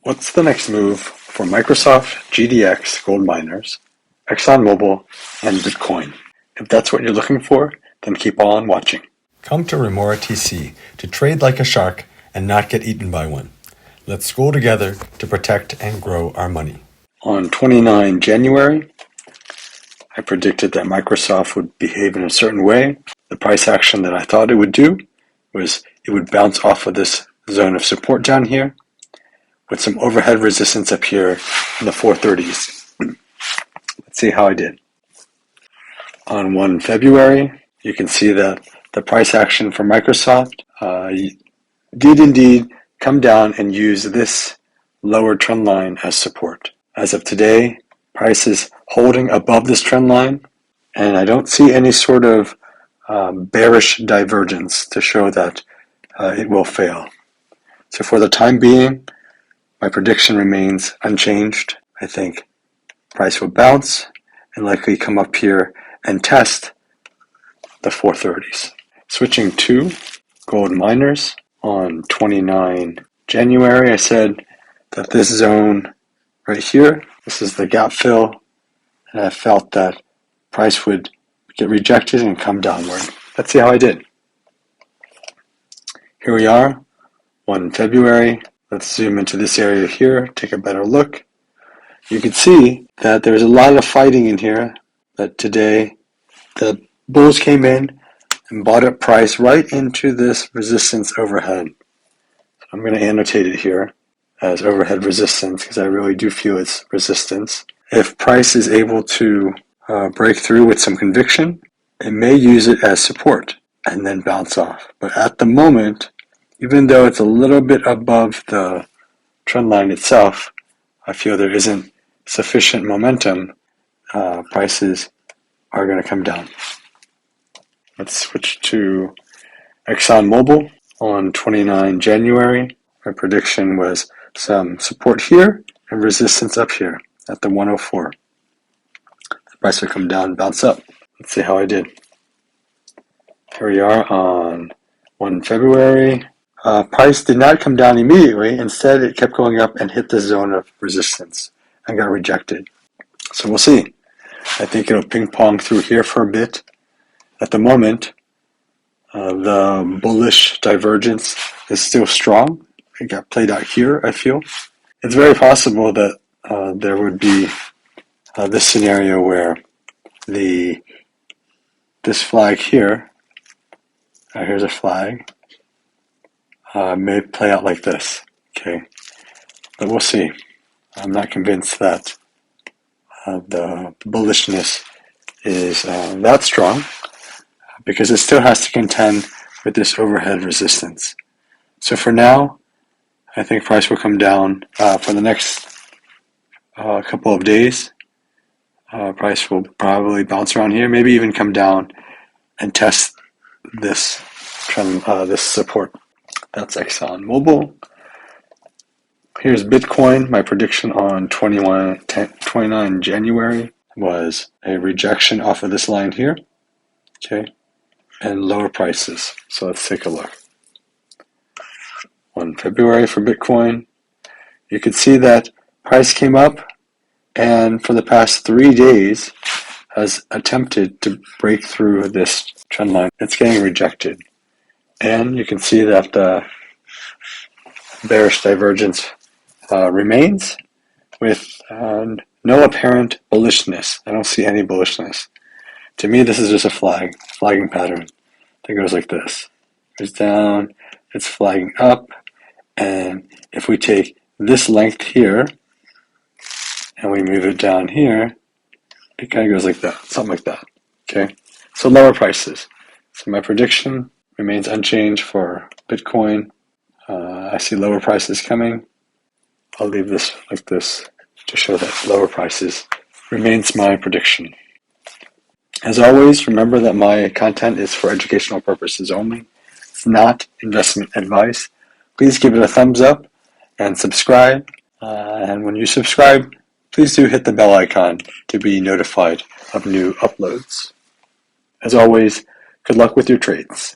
What's the next move for Microsoft, GDX gold miners, Exxon Mobil, and Bitcoin? If that's what you're looking for, then keep on watching. Come to Remora TC to trade like a shark and not get eaten by one. Let's school together to protect and grow our money. On 29 January, I predicted that Microsoft would behave in a certain way. The price action that I thought it would do was it would bounce off of this zone of support down here with some overhead resistance up here in the 430s. Let's see how I did. On 1 February, you can see that the price action for Microsoft did indeed come down and use this lower trend line as support. As of today, price is holding above this trend line, and I don't see any sort of bearish divergence to show that it will fail. So for the time being, my prediction remains unchanged. I think price will bounce and likely come up here and test the 430s. Switching to gold miners, on 29 January, I said that this zone right here, this is the gap fill, and I felt that price would get rejected and come downward. Let's see how I did. Here we are, 1 February. Let's zoom into this area here, take a better look. You can see that there's a lot of fighting in here, that today the bulls came in and bought up price right into this resistance overhead. So I'm going to annotate it here as overhead resistance because I really do feel it's resistance. If price is able to break through with some conviction, it may use it as support and then bounce off. But at the moment, even though it's a little bit above the trend line itself, I feel there isn't sufficient momentum. Prices are going to come down. Let's switch to Exxon Mobil. On 29 January, my prediction was some support here and resistance up here at the 104. The price will come down and bounce up. Let's see how I did. Here we are on 1 February. Price did not come down immediately. Instead, it kept going up and hit the zone of resistance and got rejected. So we'll see. I think it'll ping pong through here for a bit. At the moment, the bullish divergence is still strong. It got played out here, I feel. It's very possible that there would be this scenario where this flag here, here's a flag, may play out like this. Okay, but we'll see. I'm not convinced that the bullishness is that strong, because it still has to contend with this overhead resistance. So for now, I think price will come down for the next couple of days. Price will probably bounce around here, maybe even come down and test this trend, this support. That's Exxon Mobil. Here's Bitcoin. My prediction on 29 January was a rejection off of this line here. Okay. And lower prices. So let's take a look. 1 February for Bitcoin. You can see that price came up and for the past 3 days has attempted to break through this trend line. It's getting rejected. And you can see that the bearish divergence remains with no apparent bullishness. I don't see any bullishness. To me, this is just a flagging pattern that goes like this. It's down, it's flagging up, and if we take this length here and we move it down here, it kind of goes like that, something like that. Okay, so lower prices. So my prediction remains unchanged for Bitcoin. I see lower prices coming. I'll leave this like this to show that lower prices remains my prediction. As always, remember that my content is for educational purposes only. It's not investment advice. Please give it a thumbs up and subscribe. And when you subscribe, please do hit the bell icon to be notified of new uploads. As always, good luck with your trades.